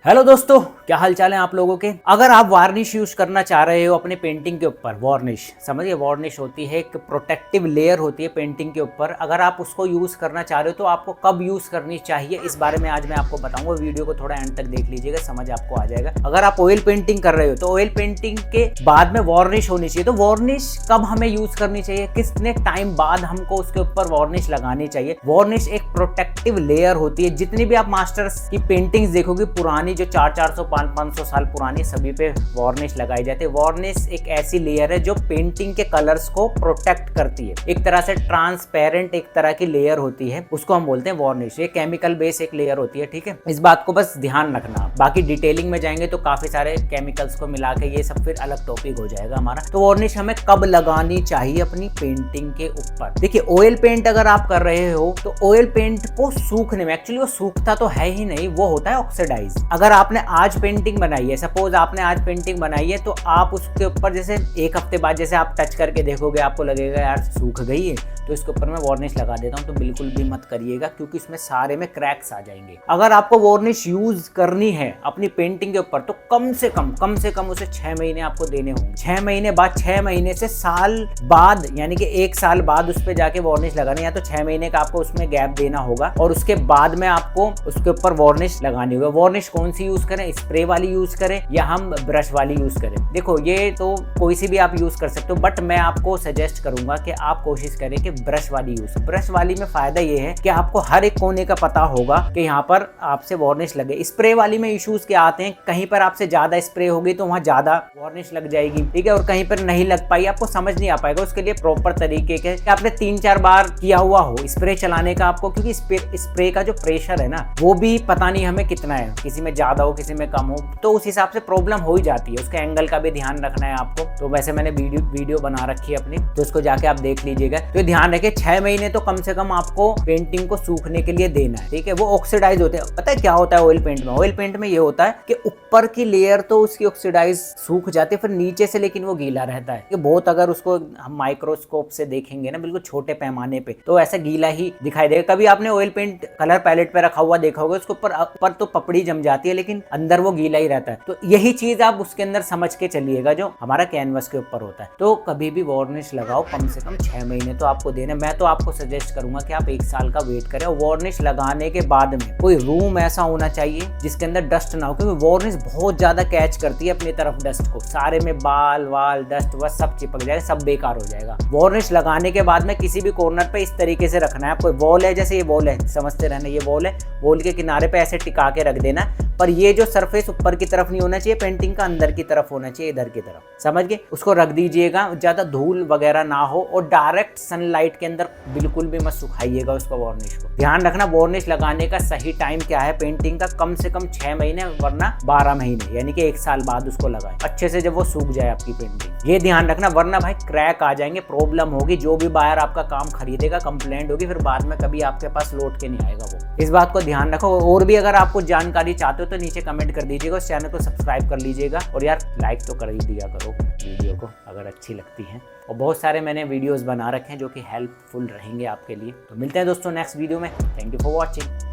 Hello दोस्तों, क्या हाल चाल है आप लोगों के। अगर आप वार्निश यूज करना चाह रहे हो अपने पेंटिंग के ऊपर, वार्निश समझिए, वार्निश होती है एक प्रोटेक्टिव लेयर होती है पेंटिंग के ऊपर। अगर आप उसको यूज करना चाह रहे हो तो आपको कब यूज करनी चाहिए, इस बारे में आज मैं आपको बताऊंगा। वीडियो को थोड़ा एंड तक देख लीजिएगा, समझ आपको आ जाएगा। अगर आप ऑयल पेंटिंग कर रहे हो तो ऑयल पेंटिंग के बाद में वार्निश होनी चाहिए। तो वार्निश कब हमें यूज करनी चाहिए, कितने टाइम बाद हमको उसके ऊपर वार्निश लगानी चाहिए। वार्निश एक प्रोटेक्टिव लेयर होती है। जितनी भी आप मास्टर्स की पेंटिंग्स देखोगे पुरानी, जो 400 500 साल पुरानी, सभी पे वार्निश लगाई जाती है। वार्निश एक ऐसी लेयर है जो पेंटिंग के कलर्स को प्रोटेक्ट करती है। एक तरह से ट्रांसपेरेंट एक तरह की लेयर होती है, उसको हम बोलते हैं वार्निश। ये केमिकल बेस एक लेयर होती है, ठीक है। इस बात को बस ध्यान रखना। बाकी डिटेलिंग में जाएंगे तो काफी सारे केमिकल्स को मिला के ये सब फिर अलग टॉपिक हो जाएगा हमारा। तो वार्निश हमें कब लगानी चाहिए अपनी पेंटिंग के ऊपर। देखिए, ऑयल पेंट अगर आप कर रहे हो तो ऑयल पेंट को सूखने में, एक्चुअली वो सूखता तो है ही नहीं, वो होता है ऑक्सीडाइज। अगर आपने आज पेंटिंग बनाई है, सपोज आपने आज पेंटिंग बनाई है, तो आप उसके ऊपर जैसे एक हफ्ते बाद जैसे आप टच करके देखोगे, आपको लगेगा यार सूख गई है, तो इसके ऊपर मैं वार्निश लगा देता हूं। तो बिल्कुल भी मत करिएगा, क्योंकि इसमें सारे में क्रैक्स आ जाएंगे। अगर आपको वार्निश यूज करनी है अपनी पेंटिंग के ऊपर तो कम से कम उसे 6 महीने आपको देने होंगे। 6 महीने बाद, 6 महीने से साल बाद, यानी कि 1 साल बाद उस पर जाके वार्निश लगानी, या तो 6 महीने का आपको उसमें गैप देना होगा और उसके बाद में आपको उसके ऊपर वार्निश लगानी होगी। वार्निश कौन सी यूज करें, स्प्रे वाली यूज करें या हम ब्रश वाली यूज करें। देखो, ये तो कोई सी भी आप यूज कर सकते हो, बट मैं आपको सजेस्ट करूंगा कि आप कोशिश करें कि ब्रश वाली यूज। ब्रश वाली में फायदा ये है कि आपको हर एक कोने का पता होगा कि यहाँ पर आपसे वार्निश लगे। स्प्रे वाली में इश्यूज क्या आते हैं, कहीं पर आपसे ज्यादा स्प्रे होगी तो वहां ज्यादा वार्निश लग जाएगी, ठीक है, और कहीं पर नहीं लग पाई, आपको समझ नहीं आ पाएगा। उसके लिए प्रॉपर तरीके के आपने 3-4 बार किया हुआ हो स्प्रे चलाने का आपको, क्योंकि स्प्रे का जो प्रेशर है ना, वो भी पता नहीं हमें कितना है, किसी में ज्यादा हो किसी में कम हो, तो उस हिसाब से प्रॉब्लम हो ही जाती है। उसके एंगल का भी ध्यान रखना है आपको। तो वैसे मैंने वीडियो बना रखी है अपनी, तो उसको जाके आप देख लीजिएगा। तो ध्यान रखिए, 6 महीने तो कम से कम आपको पेंटिंग को सूखने के लिए देना है, ठीक है। वो ऑक्सीडाइज होते हैं। पता है क्या होता है ऑयल पेंट में? ऑयल पेंट में ये होता है कि ऊपर की लेयर तो उसकी ऑक्सीडाइज सूख जाती है, फिर नीचे से लेकिन वो गीला रहता है। ये बहुत, अगर उसको हम माइक्रोस्कोप से देखेंगे ना, बिल्कुल छोटे पैमाने पे, तो ऐसा गीला ही दिखाई देगा। कभी आपने ऑयल पेंट कलर पैलेट पे रखा हुआ देखा होगा, उसके ऊपर तो पपड़ी जम जाती है, लेकिन अंदर वो गीला ही रहता है। तो यही चीज आप उसके अंदर समझ के चलिएगा जो हमारा कैनवस के ऊपर होता है। तो कभी भी वार्निश लगाओ, कम से कम 6 महीने तो आपको देने। मैं तो आपको सजेस्ट करूंगा कि आप 1 साल का वेट करें। और वार्निश लगाने के बाद में कोई रूम ऐसा होना चाहिए जिसके अंदर डस्ट ना हो, क्योंकि वार्निश बहुत ज्यादा कैच करती है अपनी तरफ डस्ट को। सारे में बाल वाल डस्ट वस्ट सब चिपक जाएगा, सब बेकार हो जाएगा। वार्निश लगाने के बाद में किसी भी कॉर्नर पे इस तरीके से रखना है। आपको वॉल है, जैसे ये वॉल है, समझते रहना, ये वॉल है, वॉल के किनारे पे ऐसे टिका के रख देना। पर ये जो सरफेस ऊपर की तरफ नहीं होना चाहिए, पेंटिंग का अंदर की तरफ होना चाहिए, इधर की तरफ, समझ गए। उसको रख दीजिएगा, ज्यादा धूल वगैरह ना हो, और डायरेक्ट सनलाइट के अंदर बिल्कुल भी मत सुखाइएगा उसको, वार्निश को। ध्यान रखना, वार्निश लगाने का सही टाइम क्या है पेंटिंग का, कम से कम 6 महीने वरना 12 महीने, यानी कि 1 साल बाद उसको लगाएं अच्छे से, जब वो सूख जाए आपकी पेंटिंग। ये ध्यान रखना, वरना भाई क्रैक आ जाएंगे, प्रॉब्लम होगी। जो भी बायर आपका काम खरीदेगा कंप्लेंट होगी, फिर बाद में कभी आपके पास लौट के नहीं आएगा वो। इस बात को ध्यान रखो। और भी अगर आप कुछ जानकारी चाहते हो तो नीचे कमेंट कर दीजिएगा, उस चैनल को सब्सक्राइब कर लीजिएगा, और यार लाइक तो कर ही दिया करो वीडियो को अगर अच्छी लगती है। और बहुत सारे मैंने वीडियोस बना रखे हैं जो कि हेल्पफुल रहेंगे आपके लिए। तो मिलते हैं दोस्तों नेक्स्ट वीडियो में। Thank you for watching.